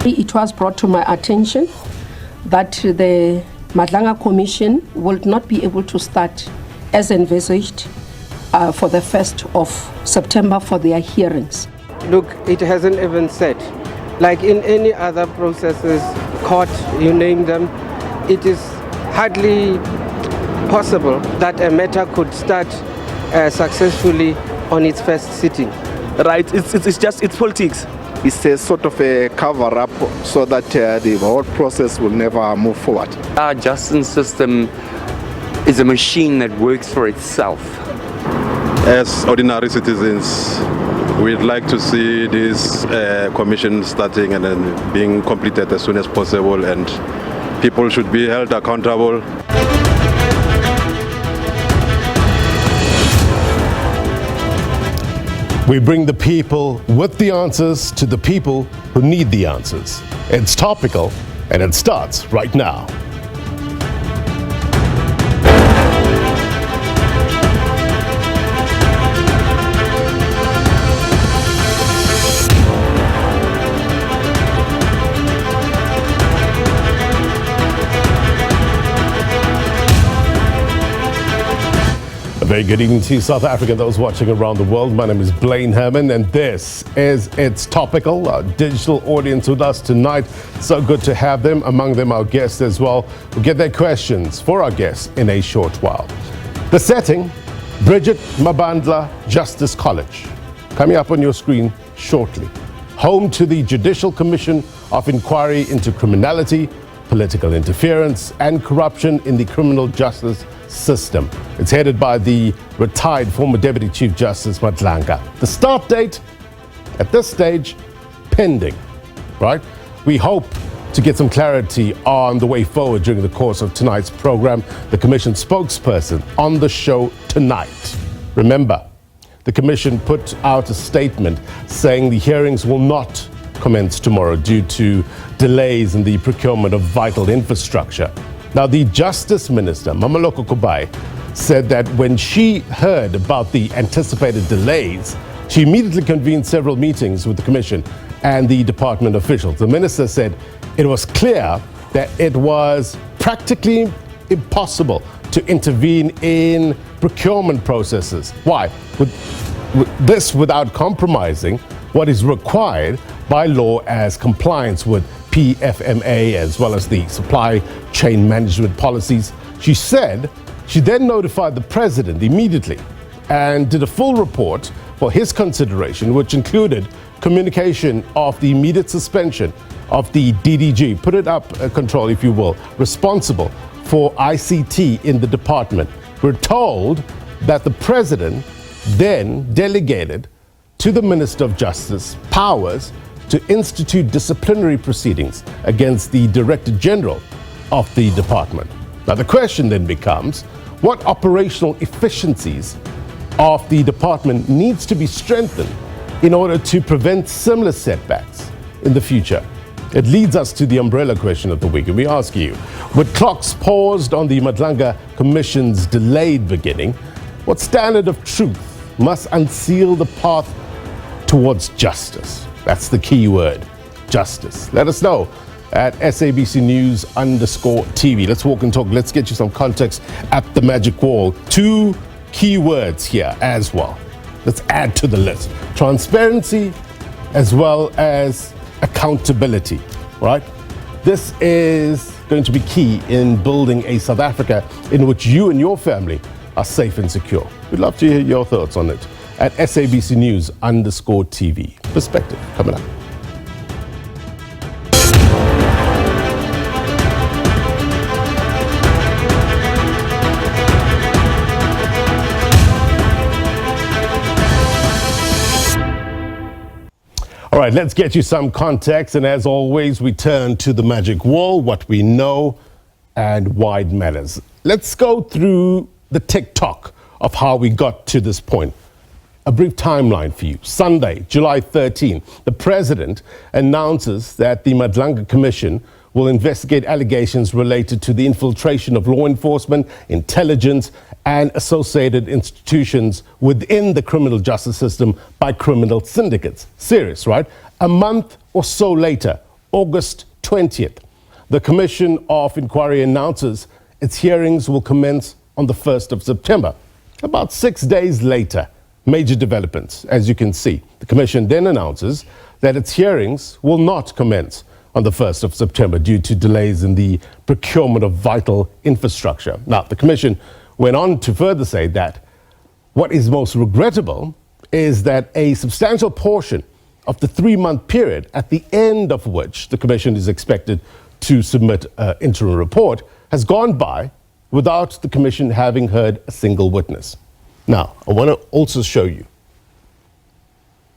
It was brought to my attention that the Madlanga Commission will not be able to start as envisaged for the 1st of September for their hearings. Look, it hasn't even said. Like in any other processes, court, you name them, it is hardly possible that a matter could start successfully on its first sitting. Right, it's politics. It's a sort of a cover-up so that the whole process will never move forward. Our justice system is a machine that works for itself. As ordinary citizens, we'd like to see this commission starting and then being completed as soon as possible, and people should be held accountable. We bring the people with the answers to the people who need the answers. It's topical, and it starts right now. A very good evening to you, South Africa, those watching around the world. My name is Blaine Herman, and this is It's Topical, our digital audience with us tonight. So good to have them, among them our guests as well. We'll get their questions for our guests in a short while. The setting, Bridget Mabandla Justice College, coming up on your screen shortly. Home to the Judicial Commission of Inquiry into Criminality, Political Interference and Corruption in the Criminal Justice System. It's headed by the retired former Deputy Chief Justice Madlanga. The start date, at this stage, pending, right? We hope to get some clarity on the way forward during the course of tonight's program. The Commission spokesperson on the show tonight. Remember, the Commission put out a statement saying the hearings will not commence tomorrow due to delays in the procurement of vital infrastructure. Now, the Justice Minister, Mamaloko Kubai, said that when she heard about the anticipated delays, she immediately convened several meetings with the Commission and the department officials. The minister said it was clear that it was practically impossible to intervene in procurement processes. Why? This without compromising what is required by law as compliance with PFMA as well as the supply chain management policies. She said she then notified the president immediately and did a full report for his consideration, which included communication of the immediate suspension of the DDG, put it up control if you will, responsible for ICT in the department. We're told that the president then delegated to the Minister of Justice powers to institute disciplinary proceedings against the Director General of the department. Now the question then becomes, what operational efficiencies of the department needs to be strengthened in order to prevent similar setbacks in the future? It leads us to the umbrella question of the week, and we ask you, with clocks paused on the Madlanga Commission's delayed beginning, what standard of truth must unseal the path towards justice? That's the key word, justice. Let us know at SABC News_TV. Let's walk and talk. Let's get you some context at the magic wall. 2 key words here as well. Let's add to the list. Transparency as well as accountability, right? This is going to be key in building a South Africa in which you and your family are safe and secure. We'd love to hear your thoughts on it at SABC News_TV. Perspective coming up. All right, let's get you some context. And as always, we turn to the magic wall, what we know and why it matters. Let's go through the TikTok of how we got to this point. A brief timeline for you. Sunday, July 13, the president announces that the Madlanga Commission will investigate allegations related to the infiltration of law enforcement, intelligence, and associated institutions within the criminal justice system by criminal syndicates. Serious, right? A month or so later, August 20th, the Commission of Inquiry announces its hearings will commence on the 1st of September. About 6 days later, major developments, as you can see. The Commission then announces that its hearings will not commence on the 1st of September due to delays in the procurement of vital infrastructure. Now, the Commission went on to further say that what is most regrettable is that a substantial portion of the 3-month period, at the end of which the Commission is expected to submit an interim report, has gone by without the Commission having heard a single witness. Now, I want to also show you.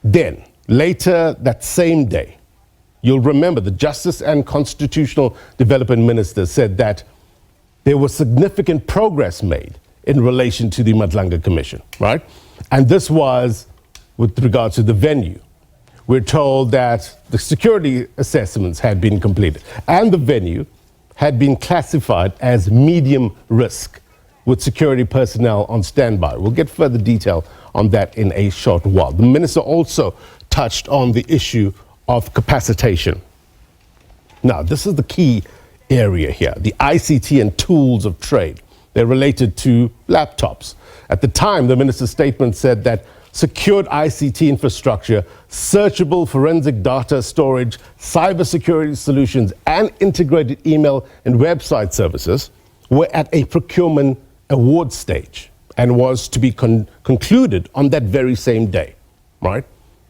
Then, later that same day, you'll remember the Justice and Constitutional Development Minister said that there was significant progress made in relation to the Madlanga Commission, right? And this was with regards to the venue. We're told that the security assessments had been completed and the venue had been classified as medium risk with security personnel on standby. We'll get further detail on that in a short while. The minister also touched on the issue of capacitation. Now, this is the key area here, the ICT and tools of trade. They're related to laptops. At the time, the minister's statement said that secured ICT infrastructure, searchable forensic data storage, cybersecurity solutions, and integrated email and website services were at a procurement award stage and was to be concluded on that very same day, right?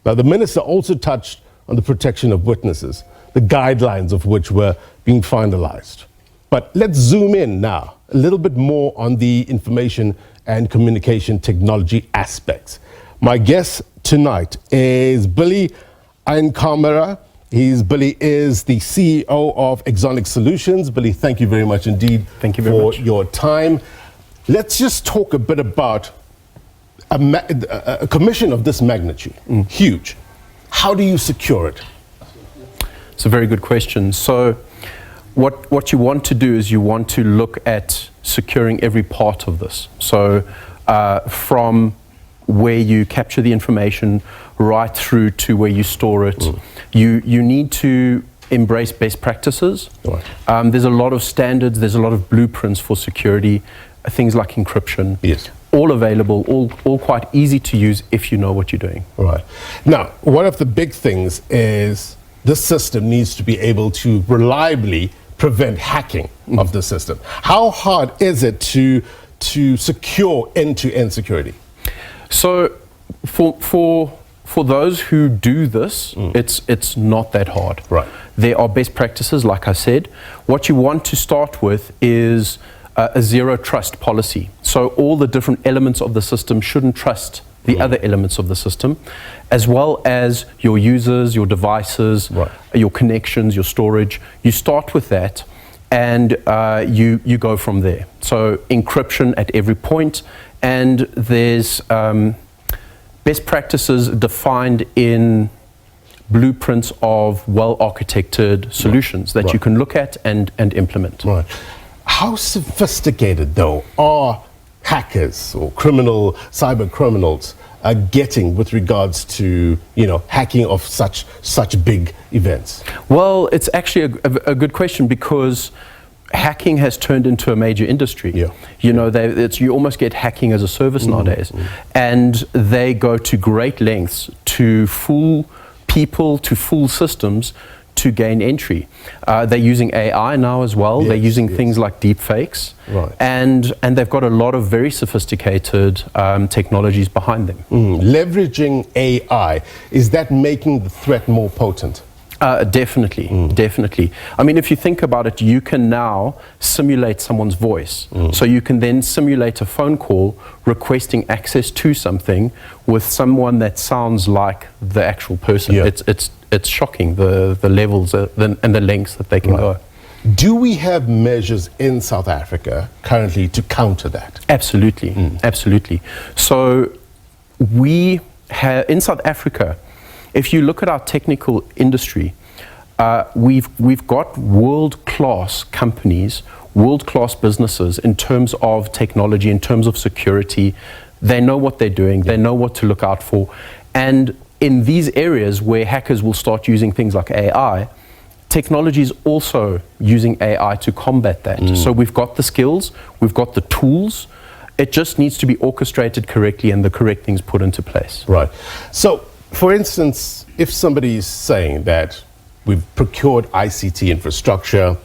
Now, the minister also touched on the protection of witnesses, the guidelines of which were being finalized. But let's zoom in now a little bit more on the information and communication technology aspects. My guest tonight is Billy Einkamerer. Billy is the CEO of Exonic Solutions. Billy, thank you very much indeed for your time. Let's just talk a bit about a commission of this magnitude, huge. How do you secure it? It's a very good question. So what you want to do is you want to look at securing every part of this. So from where you capture the information right through to where you store it. You need to embrace best practices. Right. There's a lot of standards, there's a lot of blueprints for security, things like encryption. Yes. All available, all quite easy to use if you know what you're doing. Right. Now, one of the big things is this system needs to be able to reliably prevent hacking of the system. How hard is it to secure end-to-end security? So for those who do this, it's not that hard. Right. There are best practices, like I said. What you want to start with is a zero trust policy. So all the different elements of the system shouldn't trust the other elements of the system, as well as your users, your devices, your connections, your storage. You start with that and you go from there. So encryption at every point, and there's best practices defined in blueprints of well-architected solutions that you can look at and implement. Right. How sophisticated, though, are hackers or cyber criminals getting with regards to, hacking of such big events? Well, it's actually a good question, because hacking has turned into a major industry. Yeah. You almost get hacking as a service nowadays, and they go to great lengths to fool people, to fool systems, to gain entry. They're using AI now as well. They're using things like deep fakes, and they've got a lot of very sophisticated technologies behind them. Leveraging AI, is that making the threat more potent? Definitely. I mean, if you think about it, you can now simulate someone's voice. So you can then simulate a phone call requesting access to something with someone that sounds like the actual person. It's shocking, the levels and the lengths that they can go. Do we have measures in South Africa currently to counter that? Absolutely. So we have, in South Africa, if you look at our technical industry, we've got world-class companies, world-class businesses in terms of technology, in terms of security. They know what they're doing, they know what to look out for. And in these areas where hackers will start using things like AI, technology is also using AI to combat that. So we've got the skills, we've got the tools. It just needs to be orchestrated correctly and the correct things put into place. Right. So, for instance, if somebody is saying that we've procured ICT infrastructure,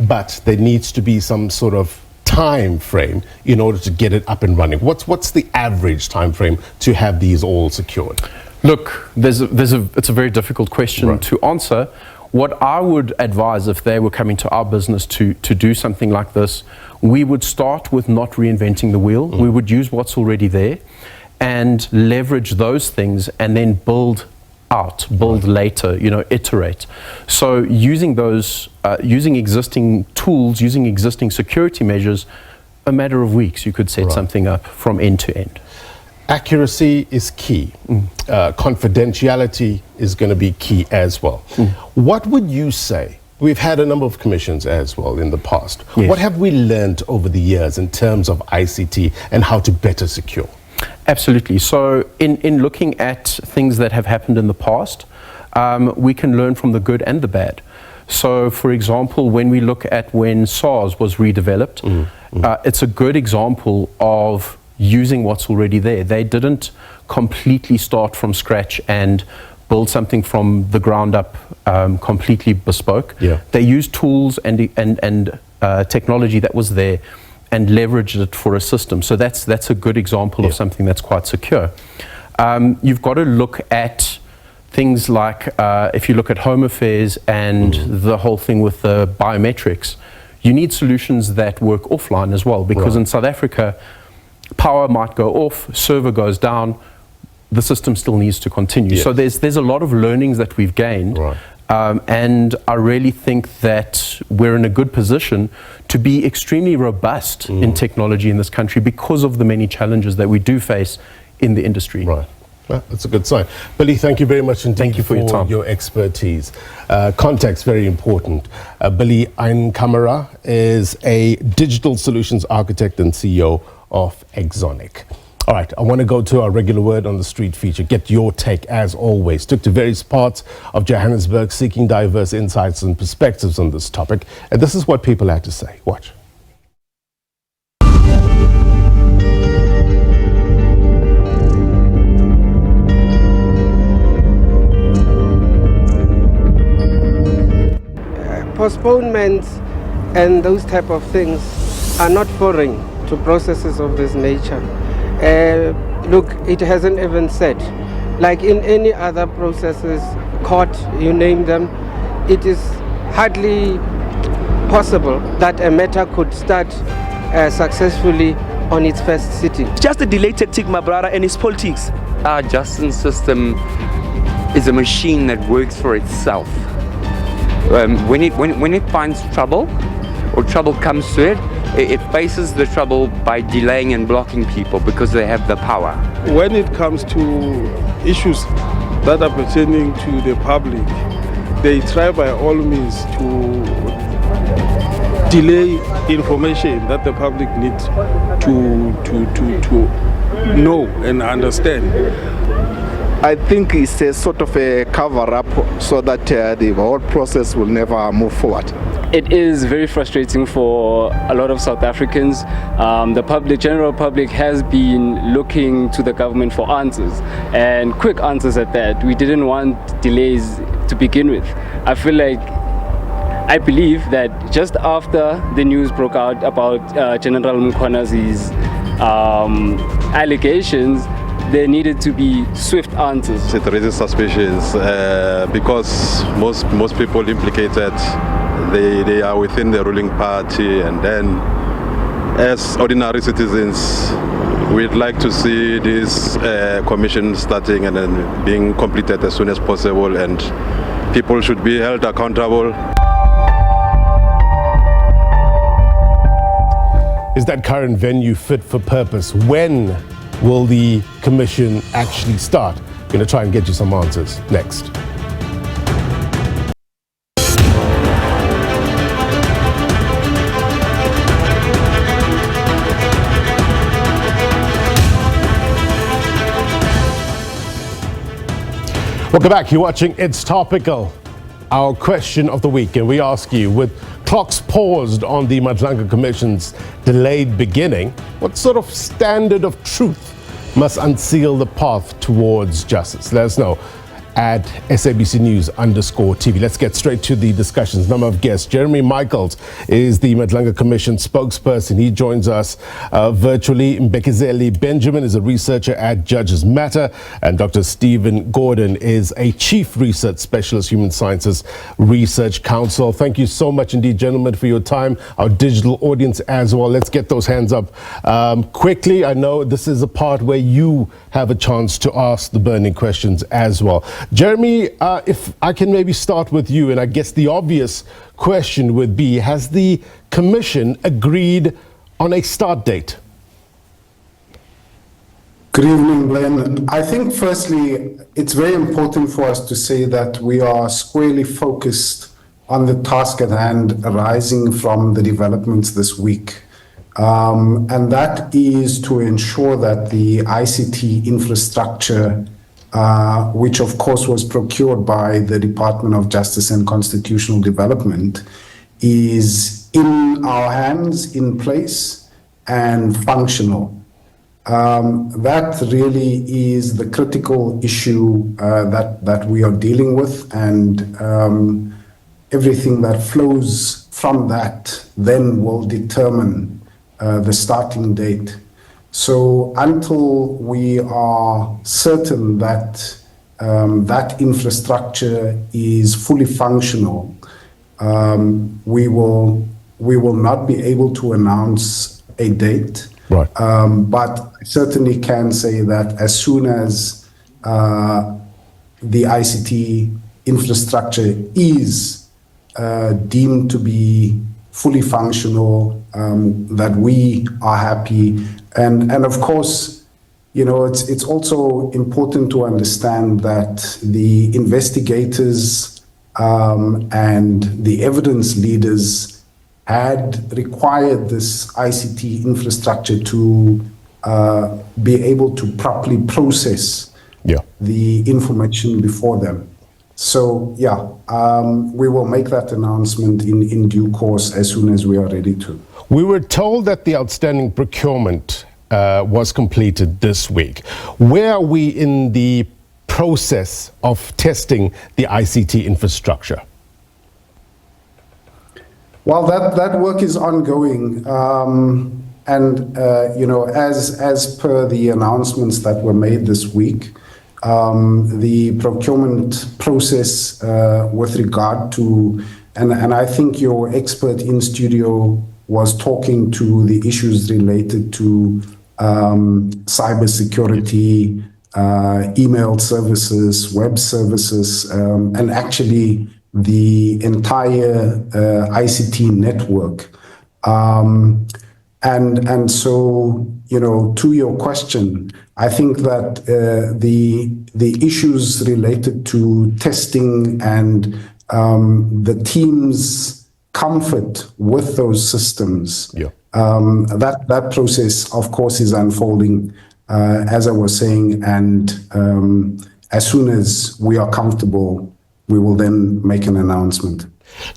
but there needs to be some sort of time frame in order to get it up and running. What's the average time frame to have these all secured? Look, it's a very difficult question to answer. What I would advise if they were coming to our business to do something like this, we would start with not reinventing the wheel. We would use what's already there and leverage those things and then build later, iterate. So using those, using existing tools, using existing security measures, a matter of weeks, you could set something up from end to end. Accuracy is key. Confidentiality is going to be key as well. What would you say? We've had a number of commissions as well in the past. Yes. What have we learned over the years in terms of ICT and how to better secure? Absolutely. So in looking at things that have happened in the past, we can learn from the good and the bad. So, for example, when we look at when SARS was redeveloped, it's a good example of using what's already there. They didn't completely start from scratch and build something from the ground up, completely bespoke. They used tools and technology that was there and leveraged it for a system. So that's a good example of something that's quite secure. You've got to look at things like, if you look at Home Affairs and the whole thing with the biometrics, you need solutions that work offline as well, because in South Africa, power might go off, server goes down, the system still needs to continue. So there's a lot of learnings that we've gained. And I really think that we're in a good position to be extremely robust in technology in this country because of the many challenges that we do face in the industry. Well, that's a good sign. Billy, thank you very much indeed. Thank you for your time. Your expertise. Context, very important. Billy Einkamerer is a digital solutions architect and CEO of Exonic. All right, I want to go to our regular word on the street feature. Get your take, as always. Took to various parts of Johannesburg, seeking diverse insights and perspectives on this topic. And this is what people had to say. Watch. Postponements and those type of things are not foreign to processes of this nature. Look, it hasn't even said, like in any other processes, court, you name them, it is hardly possible that a matter could start successfully on its first sitting. It's just a delay tactic, my brother, and it's politics. Our justice system is a machine that works for itself. When it finds trouble, or trouble comes to it, it faces the trouble by delaying and blocking people because they have the power. When it comes to issues that are pertaining to the public, they try by all means to delay information that the public needs to know and understand. I think it's a sort of a cover-up so that the whole process will never move forward. It is very frustrating for a lot of South Africans. The general public has been looking to the government for answers, and quick answers at that. We didn't want delays to begin with. I believe that just after the news broke out about General Mkhwanazi's allegations, there needed to be swift answers. It raises suspicions because most people implicated, they are within the ruling party, and then as ordinary citizens, we'd like to see this commission starting and then being completed as soon as possible, and people should be held accountable. Is that current venue fit for purpose? When will the commission actually start? I'm going to try and get you some answers next. Welcome back. You're watching It's Topical. our question of the week, and we ask you, with clocks paused on the Madlanga Commission's delayed beginning, what sort of standard of truth must unseal the path towards justice? Let us know at SABC News_TV. Let's get straight to the discussions. Number of guests. Jeremy Micheals is the Madlanga Commission spokesperson. He joins us virtually. Mbekezeli Benjamin is a researcher at Judges Matter, and Dr. Stephen Gordon is a chief research specialist, Human Sciences Research Council. Thank you so much indeed, gentlemen, for your time. Our digital audience as well. Let's get those hands up quickly. I know this is a part where you have a chance to ask the burning questions as well. Jeremy, if I can maybe start with you, and I guess the obvious question would be, has the Commission agreed on a start date? Good evening, Glenn. I think firstly, it's very important for us to say that we are squarely focused on the task at hand arising from the developments this week. And that is to ensure that the ICT infrastructure, which of course was procured by the Department of Justice and Constitutional Development, is in our hands, in place, and functional. That really is the critical issue that we are dealing with, and everything that flows from that then will determine the starting date. So until we are certain that that infrastructure is fully functional, we will not be able to announce a date. Right. But I certainly can say that as soon as the ICT infrastructure is deemed to be fully functional, that we are happy. And of course, you know, it's also important to understand that the investigators and the evidence leaders had required this ICT infrastructure to be able to properly process the information before them. So, we will make that announcement in due course as soon as we are ready to. We were told that the outstanding procurement was completed this week. Where are we in the process of testing the ICT infrastructure? Well, that work is ongoing. You know, as per the announcements that were made this week, the procurement process with regard to, and I think your expert in studio was talking to the issues related to cybersecurity, email services, web services, and actually the entire ICT network. And so, you know, to your question, I think that the issues related to testing and the team's comfort with those systems, that process, of course, is unfolding, as I was saying, and as soon as we are comfortable, we will then make an announcement.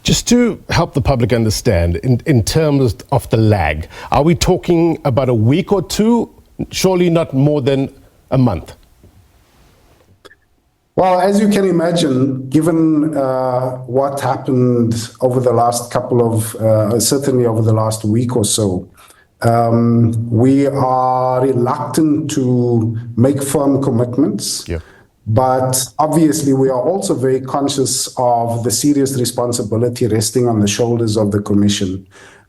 Just to help the public understand, in terms of the lag, are we talking about a week or two? Surely not more than a month. Well, as you can imagine, given what happened over the last couple of, certainly over the last week or so, we are reluctant to make firm commitments. But obviously, we are also very conscious of the serious responsibility resting on the shoulders of the Commission.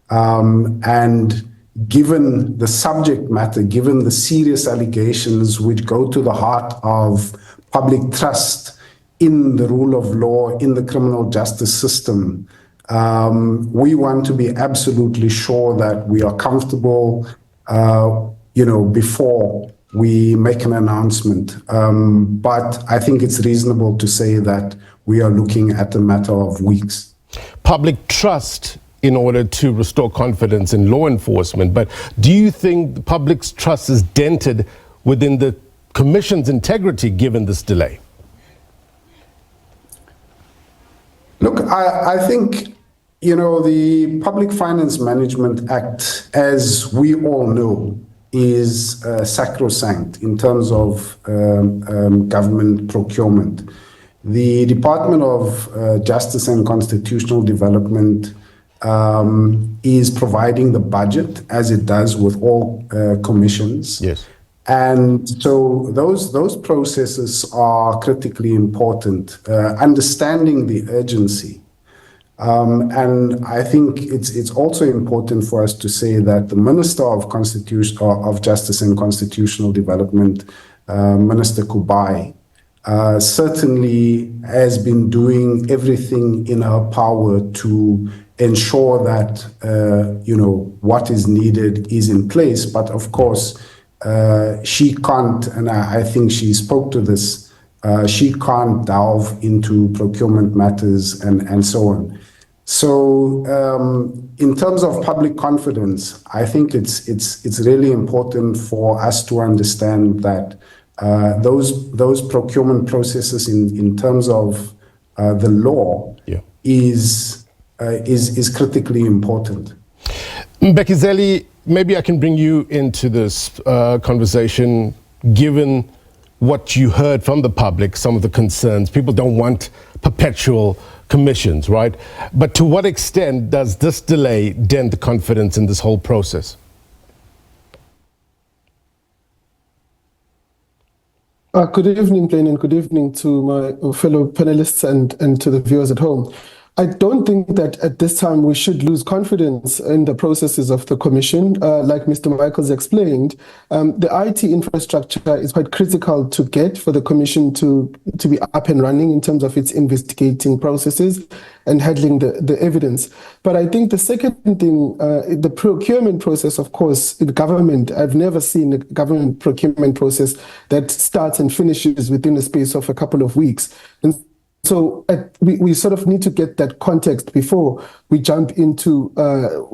And given the subject matter, given the serious allegations which go to the heart of public trust in the rule of law, in the criminal justice system, we want to be absolutely sure that we are comfortable, you know, before we make an announcement. But I think it's reasonable to say that we are looking at a matter of weeks. Public trust in order to restore confidence in law enforcement. But do you think the public's trust is dented within the Commission's integrity given this delay? I think, the Public Finance Management Act, as we all know, is sacrosanct in terms of government procurement. The Department of Justice and Constitutional Development is providing the budget, as it does with all commissions. Yes. And so those processes are critically important, understanding the urgency. And I think it's also important for us to say that the Minister of Justice and Constitutional Development, Minister Kubai, certainly has been doing everything in her power to ensure that what is needed is in place. But of course, she can't, and I think she spoke to this, she can't delve into procurement matters and so on. So in terms of public confidence, I think it's really important for us to understand that those procurement processes in terms of the law is critically important. Mbekezeli, maybe I can bring you into this conversation, given what you heard from the public, some of the concerns. People don't want perpetual commissions, right? But to what extent does this delay dent the confidence in this whole process? Good evening, Blaine, and good evening to my fellow panelists and to the viewers at home. I don't think that at this time we should lose confidence in the processes of the Commission. Like Mr. Micheals explained, the IT infrastructure is quite critical to get for the Commission to be up and running in terms of its investigating processes and handling the evidence. But I think the second thing, the procurement process, of course, in government, I've never seen a government procurement process that starts and finishes within the space of a couple of weeks. And so we sort of need to get that context before we jump into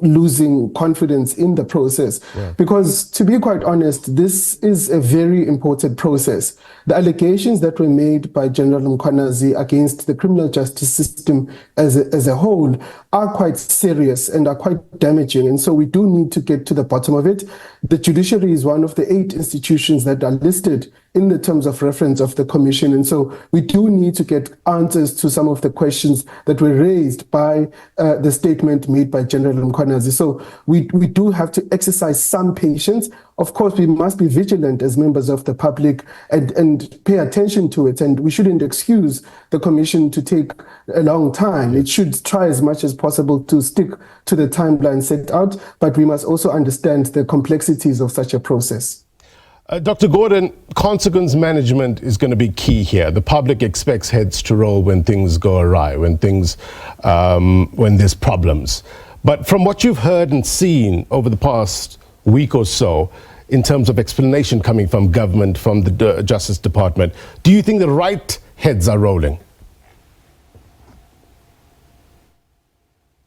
losing confidence in the process. Yeah. Because to be quite honest, this is a very important process. The allegations that were made by General Mbekezeli against the criminal justice system as a whole are quite serious and are quite damaging. And so we do need to get to the bottom of it. The judiciary is one of the 8 institutions that are listed in the terms of reference of the Commission. And so we do need to get answers to some of the questions that were raised by the statement made by General Mbekezeli. So we do have to exercise some patience. Of course, we must be vigilant as members of the public and pay attention to it. And we shouldn't excuse the Commission to take a long time. It should try as much as possible to stick to the timeline set out, but we must also understand the complexities of such a process. Dr. Gordon, consequence management is going to be key here. The public expects heads to roll when things go awry, when there's problems. But from what you've heard and seen over the past week or so, in terms of explanation coming from government, from the Justice Department, do you think the right heads are rolling?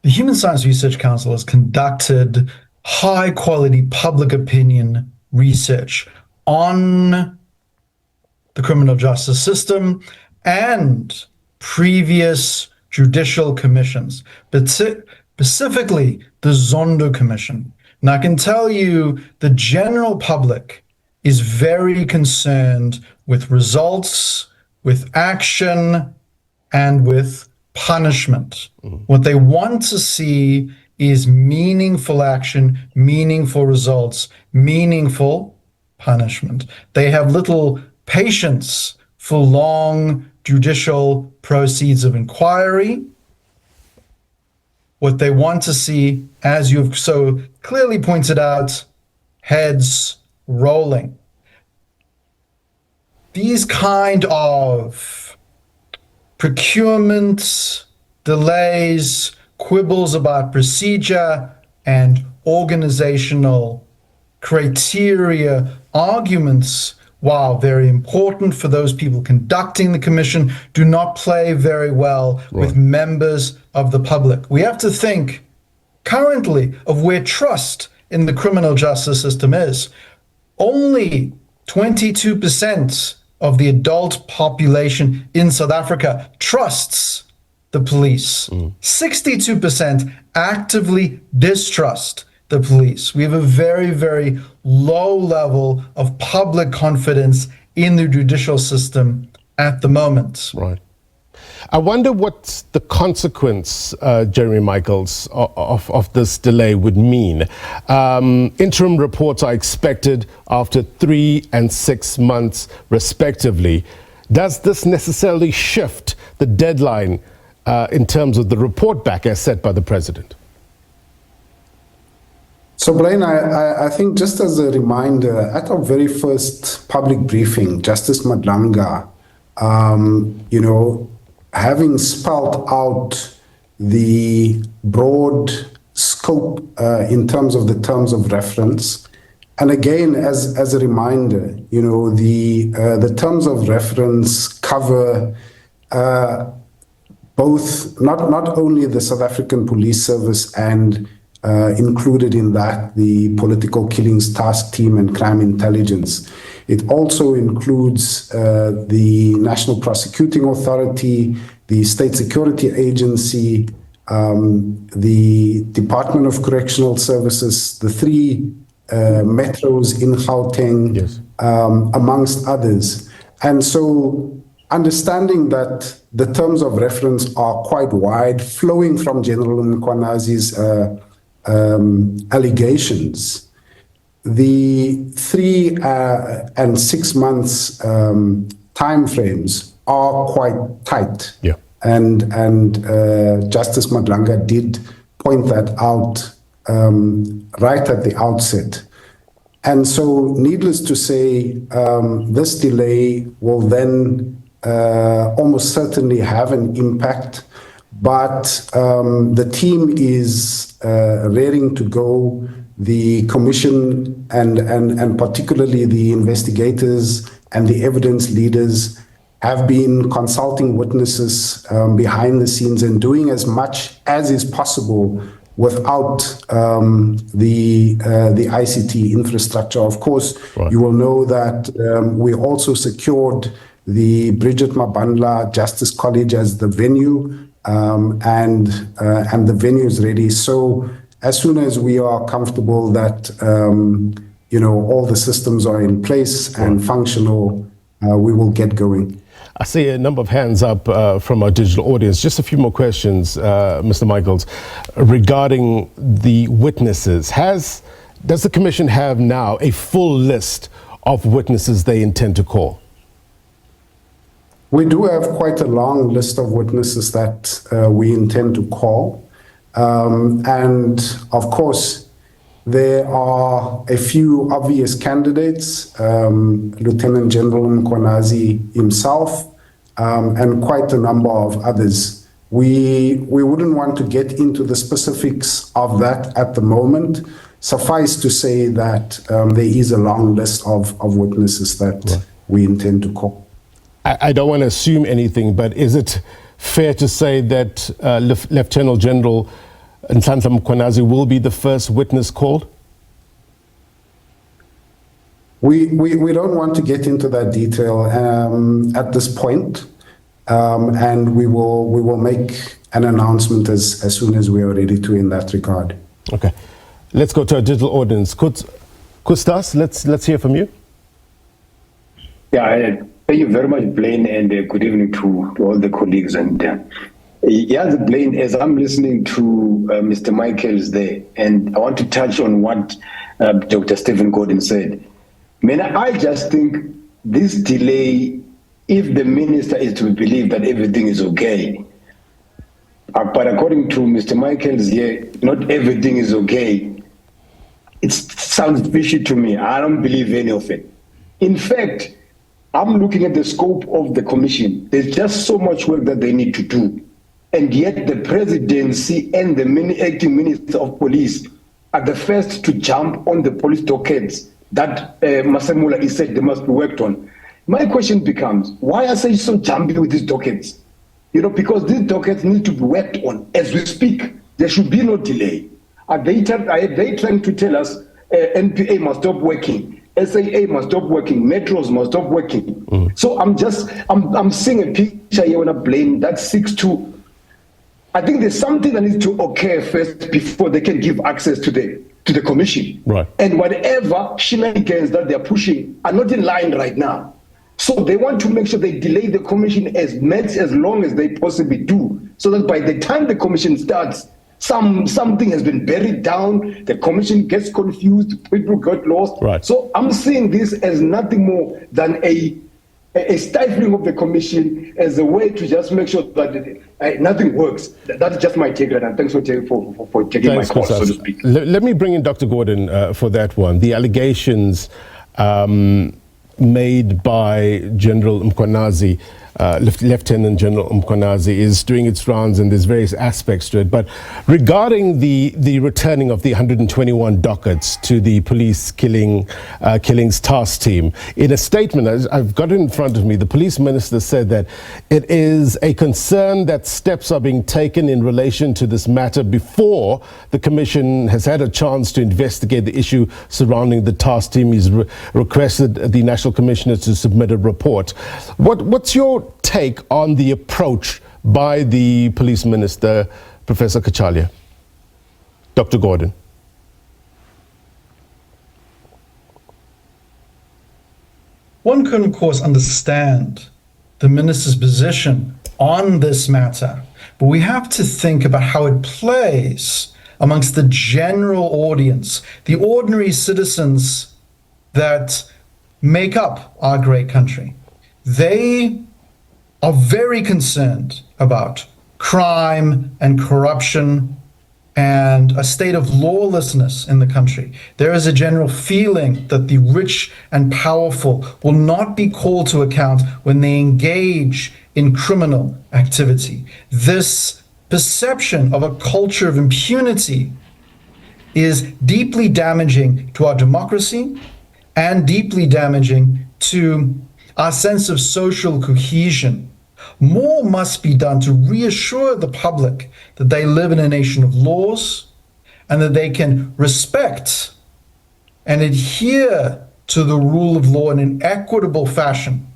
The Human Science Research Council has conducted high-quality public opinion research on the criminal justice system and previous judicial commissions, but specifically the Zondo Commission. And I can tell you the general public is very concerned with results, with action, and with punishment. What they want to see is meaningful action, meaningful results, meaningful punishment. They have little patience for long judicial proceeds of inquiry. What they want to see, as you've so clearly pointed out, heads rolling. These kind of procurement delays, quibbles about procedure and organizational criteria arguments, while very important for those people conducting the commission, do not play very well with members of the public. We have to think currently of where trust in the criminal justice system is. Only 22% of the adult population in South Africa trusts the police. 62% actively distrust the police. We have a very, very low level of public confidence in the judicial system at the moment. Right. I wonder what the consequence, Jeremy Micheals, of this delay would mean. Interim reports are expected after 3 and 6 months, respectively. Does this necessarily shift the deadline in terms of the report back as set by the president? So, Blaine, I think just as a reminder, at our very first public briefing, Justice Madlanga, having spelled out the broad scope in terms of the terms of reference, and again, as a reminder, the terms of reference cover both not only the South African Police Service and included in that the Political Killings Task Team and Crime Intelligence. It also includes the National Prosecuting Authority, the State Security Agency, the Department of Correctional Services, the 3 metros in Gauteng, yes, amongst others. And so understanding that the terms of reference are quite wide, flowing from General Mkwanasi's allegations, the 3 and 6 months timeframes are quite tight. Yeah. And Justice Madlanga did point that out right at the outset. And so, needless to say, this delay will then almost certainly have an impact. But the team is raring to go. The commission and particularly the investigators and the evidence leaders have been consulting witnesses behind the scenes and doing as much as is possible without the ICT infrastructure. Of course, right, you will know that we also secured the Bridget Mabandla Justice College as the venue. And the venue is ready. So as soon as we are comfortable that all the systems are in place and functional, we will get going. I see a number of hands up from our digital audience. Just a few more questions, Mr. Micheals, regarding the witnesses. Does the Commission have now a full list of witnesses they intend to call? We do have quite a long list of witnesses that we intend to call. And of course, there are a few obvious candidates, Lieutenant General Mkwanasi himself, and quite a number of others. We wouldn't want to get into the specifics of that at the moment. Suffice to say that there is a long list of witnesses that we intend to call. I don't want to assume anything, but is it fair to say that Lieutenant General Nhlanhla Mkwanasi will be the first witness called? We don't want to get into that detail at this point, and we will make an announcement as soon as we are ready to in that regard. Okay, let's go to our digital audience. Kustas, let's hear from you. Yeah. Thank you very much, Blaine, and good evening to all the colleagues. And Blaine, as I'm listening to Mr. Micheals there, and I want to touch on what Dr. Stephen Gordon said. I just think this delay, if the minister is to believe that everything is okay, but according to Mr. Micheals here, not everything is okay. It sounds fishy to me. I don't believe any of it. In fact, I'm looking at the scope of the commission. There's just so much work that they need to do. And yet the presidency and the acting minister of police are the first to jump on the police dockets that Masemula is said they must be worked on. My question becomes, why are they so jumpy with these dockets? Because these dockets need to be worked on as we speak. There should be no delay. Are they trying to tell us NPA must stop working? SAA must stop working, metros must stop working. So I'm seeing a picture here on a plane that seeks to I think there's something that needs to occur first before they can give access to the commission. Right. And whatever shenanigans that they're pushing are not in line right now. So they want to make sure they delay the commission as long as they possibly do, so that by the time the commission starts, something has been buried down, the commission gets confused, people get lost. Right. So I'm seeing this as nothing more than a stifling of the commission as a way to just make sure that nothing works. That's just my take, and thanks for taking my call, so to speak. Let me bring in Dr. Gordon for that one. The allegations made by General Mbekezeli, Lieutenant General Mbekezeli, is doing its rounds, and there's various aspects to it. But regarding the returning of the 121 dockets to the police killings task team, in a statement, I've got it in front of me, the police minister said that it is a concern that steps are being taken in relation to this matter before the commission has had a chance to investigate the issue surrounding the task team. He's requested the National Commissioner to submit a report. What's your take on the approach by the police minister, Professor Kachalia? Dr. Gordon. One can, of course, understand the minister's position on this matter, but we have to think about how it plays amongst the general audience, the ordinary citizens that make up our great country. They are very concerned about crime and corruption and a state of lawlessness in the country. There is a general feeling that the rich and powerful will not be called to account when they engage in criminal activity. This perception of a culture of impunity is deeply damaging to our democracy and deeply damaging to our sense of social cohesion. More must be done to reassure the public that they live in a nation of laws and that they can respect and adhere to the rule of law in an equitable fashion.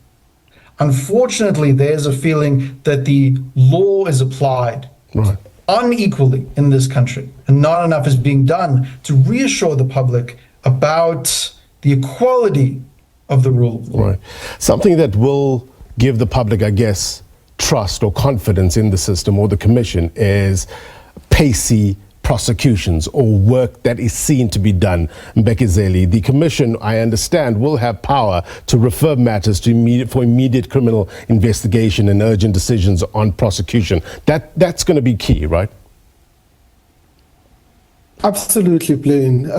Unfortunately, there's a feeling that the law is applied unequally in this country, and not enough is being done to reassure the public about the equality of the rule of law. Right. Something that will give the public, I guess, trust or confidence in the system or the commission is pacey prosecutions or work that is seen to be done. Mbekezeli, the commission, I understand, will have power to refer matters to immediate criminal investigation and urgent decisions on prosecution. That's going to be key, right? Absolutely, Blaine.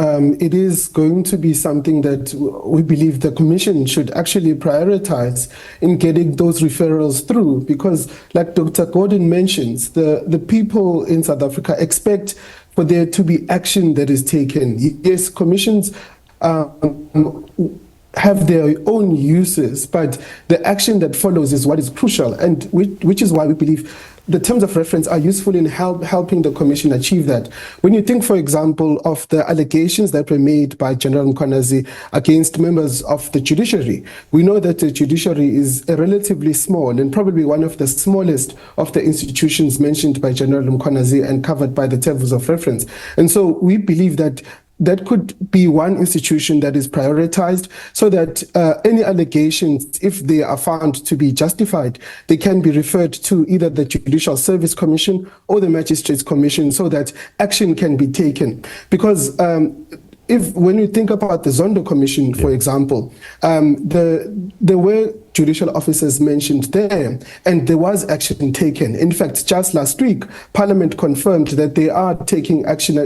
It is going to be something that we believe the Commission should actually prioritize in getting those referrals through, because like Dr. Gordon mentions, the people in South Africa expect for there to be action that is taken. Yes, commissions have their own uses, but the action that follows is what is crucial, and which is why we believe the terms of reference are useful in helping the Commission achieve that. When you think, for example, of the allegations that were made by General Mbekezeli against members of the judiciary, we know that the judiciary is a relatively small and probably one of the smallest of the institutions mentioned by General Mbekezeli and covered by the terms of reference. And so we believe that that could be one institution that is prioritized so that any allegations, if they are found to be justified, they can be referred to either the Judicial Service Commission or the Magistrates Commission so that action can be taken. Because when you think about the Zondo Commission, for example, there were judicial officers mentioned there, and there was action taken. In fact, just last week, Parliament confirmed that they are taking action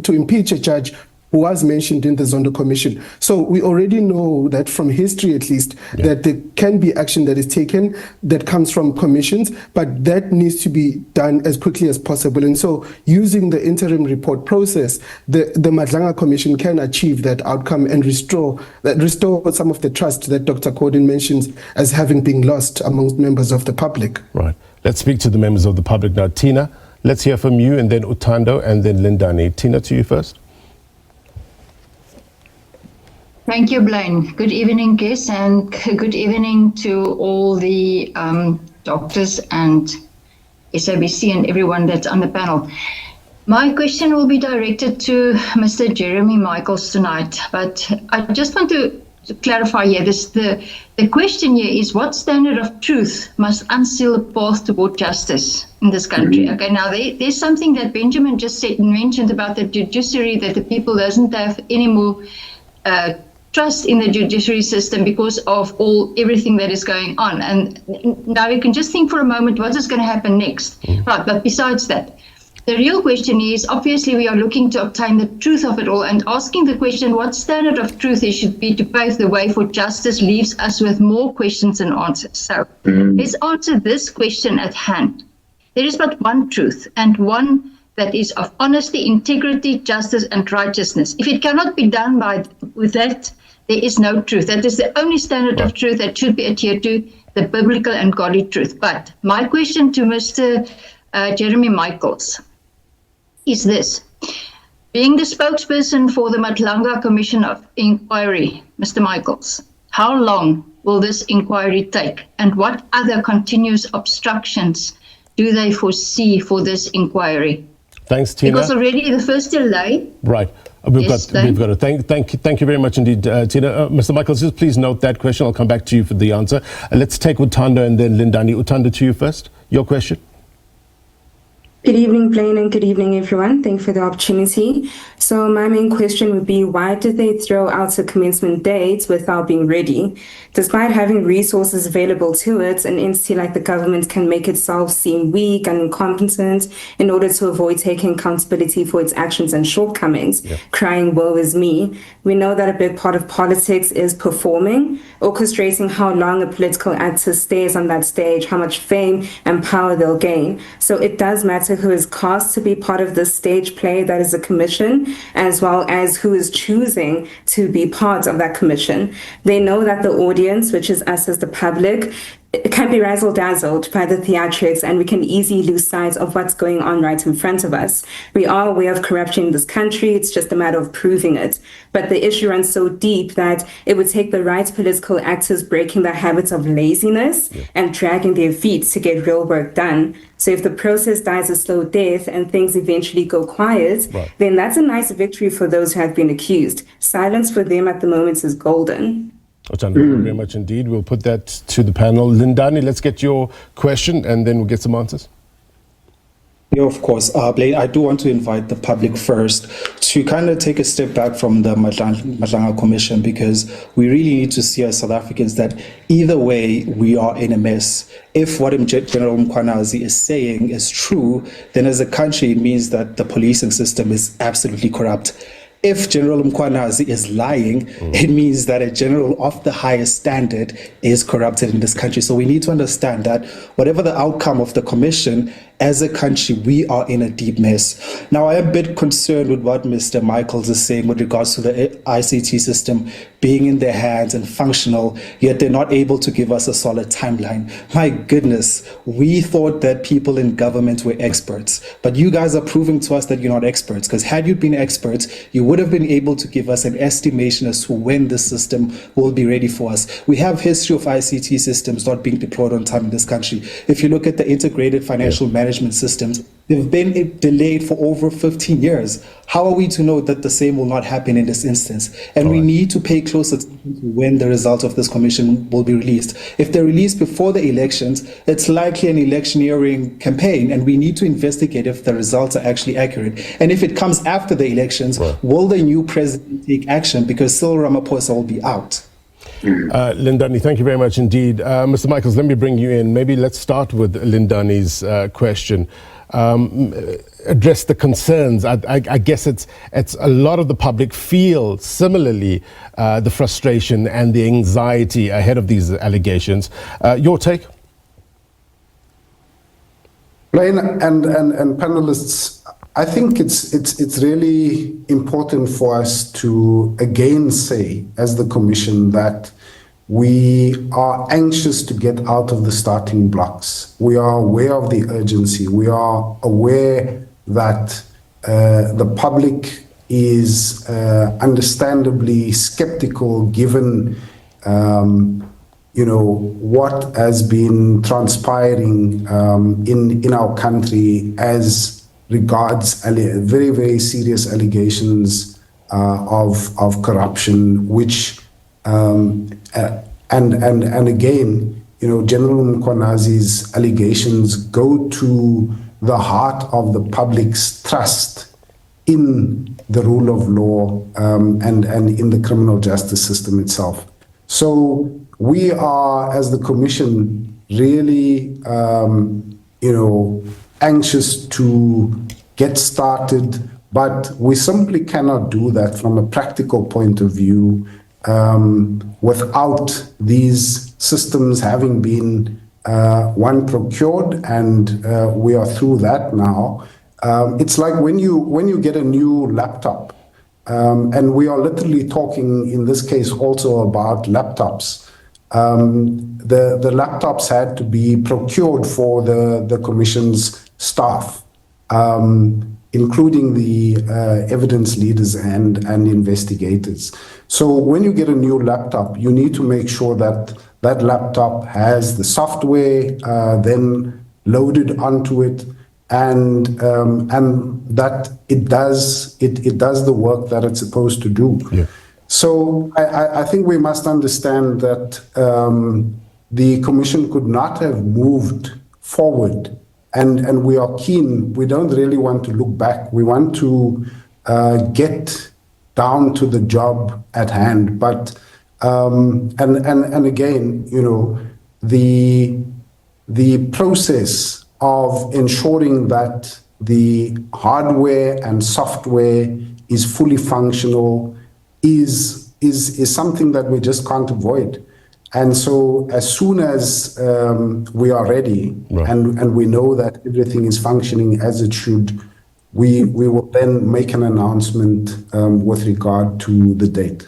to impeach a judge who was mentioned in the Zondo Commission. So we already know that from history, at least, that there can be action that is taken that comes from commissions, but that needs to be done as quickly as possible. And so using the interim report process, the Madlanga Commission can achieve that outcome and restore some of the trust that Dr. Gordon mentions as having been lost amongst members of the public. Right. Let's speak to the members of the public now. Tina, let's hear from you, and then Utando, and then Lindani. Tina, to you first. Thank you, Blaine. Good evening, guests, and good evening to all the doctors and SABC and everyone that's on the panel. My question will be directed to Mr. Jeremy Micheals tonight, but I just want to clarify here. The question here is, what standard of truth must unseal a path toward justice in this country? Okay, now there's something that Benjamin just mentioned about the judiciary, that the people doesn't have any more trust in the judiciary system because of everything that is going on. And now you can just think for a moment, what is going to happen next? Right, but besides that, the real question is, obviously, we are looking to obtain the truth of it all, and asking the question, what standard of truth there should be to pave the way for justice, leaves us with more questions than answers. So let's answer this question at hand. There is but one truth, and one that is of honesty, integrity, justice, and righteousness. If it cannot be done with that, there is no truth. That is the only standard of truth that should be adhered to, the biblical and godly truth. But my question to Mr. Jeremy Micheals is this. Being the spokesperson for the Madlanga Commission of Inquiry, Mr. Micheals, how long will this inquiry take, and what other continuous obstructions do they foresee for this inquiry? Thanks, Tina. Because already the first delay... Right. We've got to thank you very much indeed, Tina. Mr. Micheals, just please note that question. I'll come back to you for the answer. Let's take Utando and then Lindani. Utando, to you first. Your question. Good evening, Blaine, and good evening, everyone. Thank you for the opportunity. So my main question would be, why did they throw out a commencement date without being ready? Despite having resources available to it, an entity like the government can make itself seem weak and incompetent in order to avoid taking accountability for its actions and shortcomings, crying, woe is me. We know that a big part of politics is performing, orchestrating how long a political actor stays on that stage, how much fame and power they'll gain. So it does matter who is cast to be part of this stage play that is a commission, as well as who is choosing to be part of that commission. They know that the audience, which is us as the public, it can be razzle-dazzled by the theatrics, and we can easily lose sight of what's going on right in front of us. We are aware of corruption in this country. It's just a matter of proving it. But the issue runs so deep that it would take the right political actors breaking the habits of laziness and dragging their feet to get real work done. So if the process dies a slow death and things eventually go quiet, then that's a nice victory for those who have been accused. Silence for them at the moment is golden. Thank you very much indeed. We'll put that to the panel. Lindani, let's get your question and then we'll get some answers. Yeah, of course. Blaine, I do want to invite the public first to kind of take a step back from the Madlanga Commission, because we really need to see as South Africans that either way we are in a mess. If what General Mkhwanazi is saying is true, then as a country it means that the policing system is absolutely corrupt. If General Mkhwanazi is lying, it means that a general of the highest standard is corrupted in this country. So we need to understand that whatever the outcome of the commission, as a country, we are in a deep mess. Now, I am a bit concerned with what Mr. Micheals is saying with regards to the ICT system being in their hands and functional, yet they're not able to give us a solid timeline. My goodness, we thought that people in government were experts, but you guys are proving to us that you're not experts, because had you been experts, you would have been able to give us an estimation as to when the system will be ready for us. We have history of ICT systems not being deployed on time in this country. If you look at the integrated financial management systems, they've been delayed for over 15 years. How are we to know that the same will not happen in this instance? And we need to pay close attention to when the results of this commission will be released. If they're released before the elections, it's likely an electioneering campaign, and we need to investigate if the results are actually accurate. And if it comes after the elections, will the new president take action, because Cyril Ramaphosa will be out? Lindani, thank you very much indeed. Mr. Micheals, let me bring you in. Maybe let's start with Lindani's question. Address the concerns. I guess it's a lot of the public feel similarly the frustration and the anxiety ahead of these allegations. Your take? Blaine and panelists, I think it's really important for us to again say, as the Commission, that we are anxious to get out of the starting blocks. We are aware of the urgency. We are aware that the public is understandably skeptical given what has been transpiring in our country as regards very, very serious allegations of corruption, which and again, General Mkhonazi's allegations go to the heart of the public's trust in the rule of law and in the criminal justice system itself. So we are, as the Commission, really, anxious to get started, but we simply cannot do that from a practical point of view without these systems having been procured, and we are through that now. It's like when you get a new laptop, and we are literally talking in this case also about laptops. The laptops had to be procured for the Commission's staff, including the evidence leaders and investigators. So when you get a new laptop, you need to make sure that that laptop has the software then loaded onto it, and that it does the work that it's supposed to do. Yeah. So I think we must understand that the Commission could not have moved forward, and we are keen. We don't really want to look back. We want to get down to the job at hand. But and again, the process of ensuring that the hardware and software is fully functional is something that we just can't avoid. And so as soon as we are ready, right, and we know that everything is functioning as it should, we will then make an announcement with regard to the date.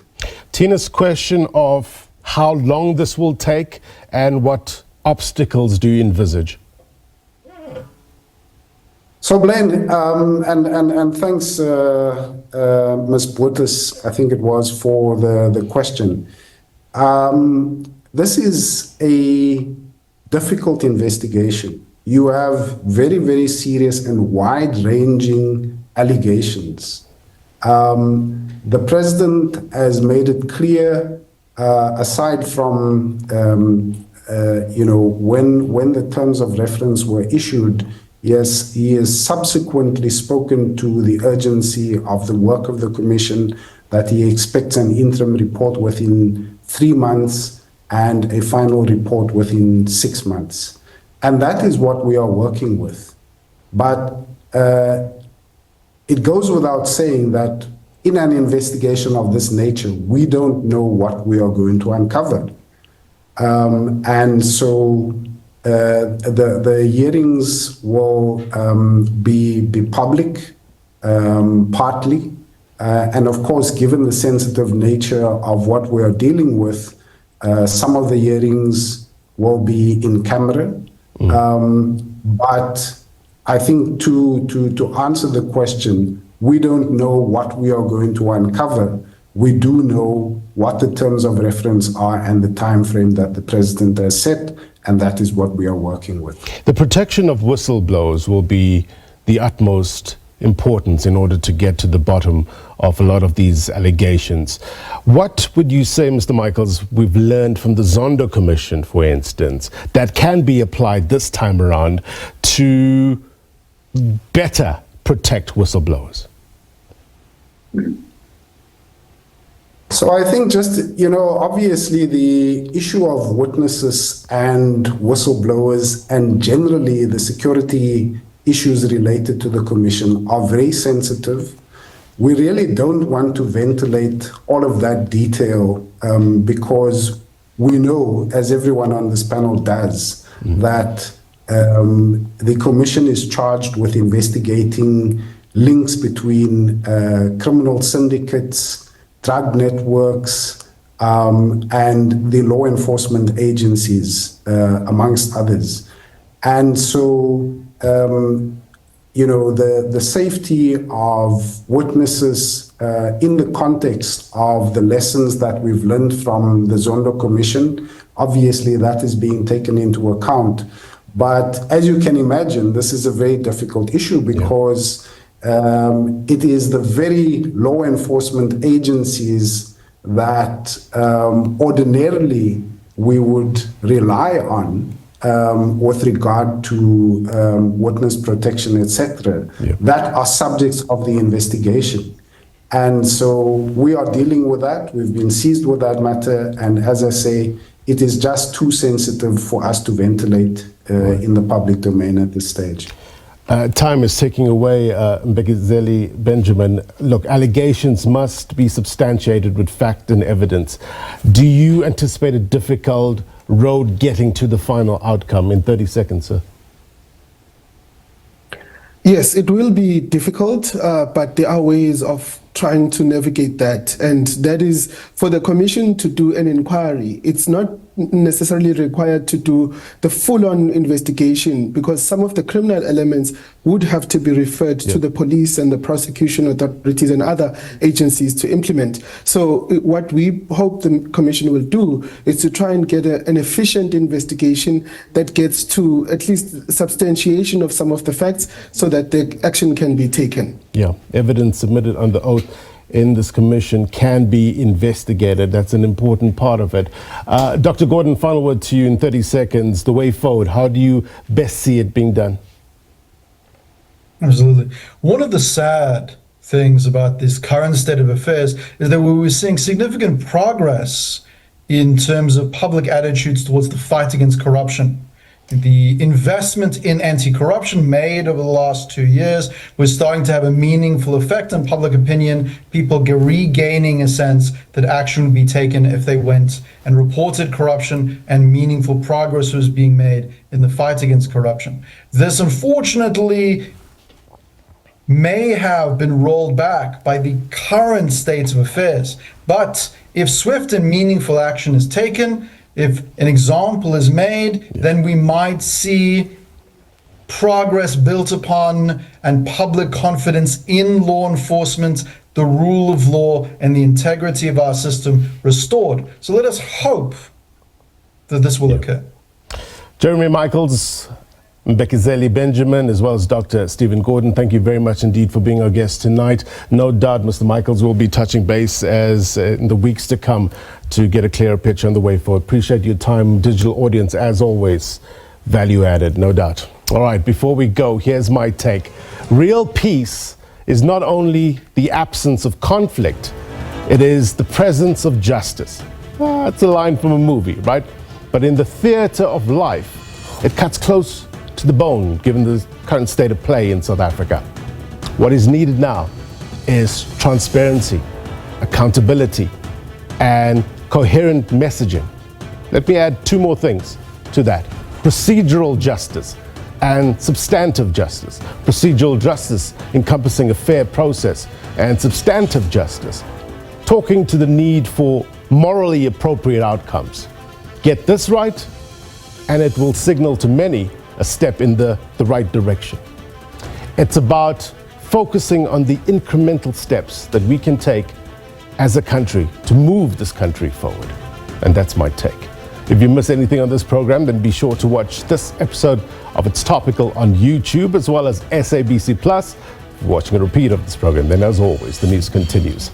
Tina's question of how long this will take and what obstacles do you envisage? So Blaine, and thanks, Ms. Botus, I think it was, for the question. This is a difficult investigation. You have very, very serious and wide-ranging allegations. The president has made it clear, aside from when the terms of reference were issued, yes, he has subsequently spoken to the urgency of the work of the Commission, that he expects an interim report within 3 months and a final report within 6 months. And that is what we are working with. But it goes without saying that in an investigation of this nature, we don't know what we are going to uncover. And so the hearings will be public, partly, and of course, given the sensitive nature of what we are dealing with, some of the hearings will be in camera. But I think to answer the question, we don't know what we are going to uncover. We do know what the terms of reference are and the time frame that the president has set, and that is what we are working with. The protection of whistleblowers will be the utmost importance in order to get to the bottom of a lot of these allegations. What would you say, Mr. Micheals, we've learned from the Zondo Commission, for instance, that can be applied this time around to better protect whistleblowers? So I think just, obviously the issue of witnesses and whistleblowers and generally the security issues related to the Commission are very sensitive. We really don't want to ventilate all of that detail because we know, as everyone on this panel does, that the Commission is charged with investigating links between criminal syndicates, drug networks, and the law enforcement agencies, amongst others. And so, the safety of witnesses in the context of the lessons that we've learned from the Zondo Commission, obviously that is being taken into account. But as you can imagine, this is a very difficult issue because it is the very law enforcement agencies that ordinarily we would rely on with regard to witness protection, etc., that are subjects of the investigation. And so we are dealing with that. We've been seized with that matter. And as I say, it is just too sensitive for us to ventilate in the public domain at this stage. Time is ticking away, Mbekezeli Benjamin. Look, allegations must be substantiated with fact and evidence. Do you anticipate a difficult road getting to the final outcome? In 30 seconds, sir. Yes, it will be difficult, but there are ways of trying to navigate that. And that is for the Commission to do an inquiry. It's not necessarily required to do the full-on investigation because some of the criminal elements would have to be referred to the police and the prosecution authorities and other agencies to implement. So what we hope the Commission will do is to try and get an efficient investigation that gets to at least substantiation of some of the facts so that the action can be taken. Yeah, evidence submitted under oath in this commission can be investigated. That's an important part of it. Dr. Gordon, final word to you in 30 seconds. The way forward, how do you best see it being done? Absolutely. One of the sad things about this current state of affairs is that we were seeing significant progress in terms of public attitudes towards the fight against corruption. The investment in anti-corruption made over the last 2 years was starting to have a meaningful effect on public opinion, people regaining a sense that action would be taken if they went and reported corruption, and meaningful progress was being made in the fight against corruption. This, unfortunately, may have been rolled back by the current state of affairs. But if swift and meaningful action is taken, if an example is made, then we might see progress built upon and public confidence in law enforcement, the rule of law, and the integrity of our system restored. So let us hope that this will occur. Jeremy Micheals, Mbekezeli Benjamin, as well as Dr. Stephen Gordon, thank you very much indeed for being our guest tonight. No doubt Mr. Micheals will be touching base as in the weeks to come to get a clearer picture on the way forward. Appreciate your time, digital audience, as always. Value added, no doubt. All right, before we go, here's my take. Real peace is not only the absence of conflict, it is the presence of justice. That's a line from a movie, right? But in the theater of life, it cuts close to the bone, given the current state of play in South Africa. What is needed now is transparency, accountability, and coherent messaging. Let me add two more things to that. Procedural justice and substantive justice. Procedural justice encompassing a fair process, and substantive justice talking to the need for morally appropriate outcomes. Get this right, and it will signal to many a step in the right direction. It's about focusing on the incremental steps that we can take as a country to move this country forward. And that's my take. If you miss anything on this program, then be sure to watch this episode of It's Topical on YouTube, as well as SABC Plus. If you're watching a repeat of this program, then as always, the news continues.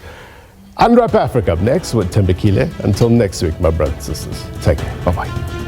Unwrap Africa up next with Mbekezeli. Until next week, my brothers and sisters, take care. Bye-bye.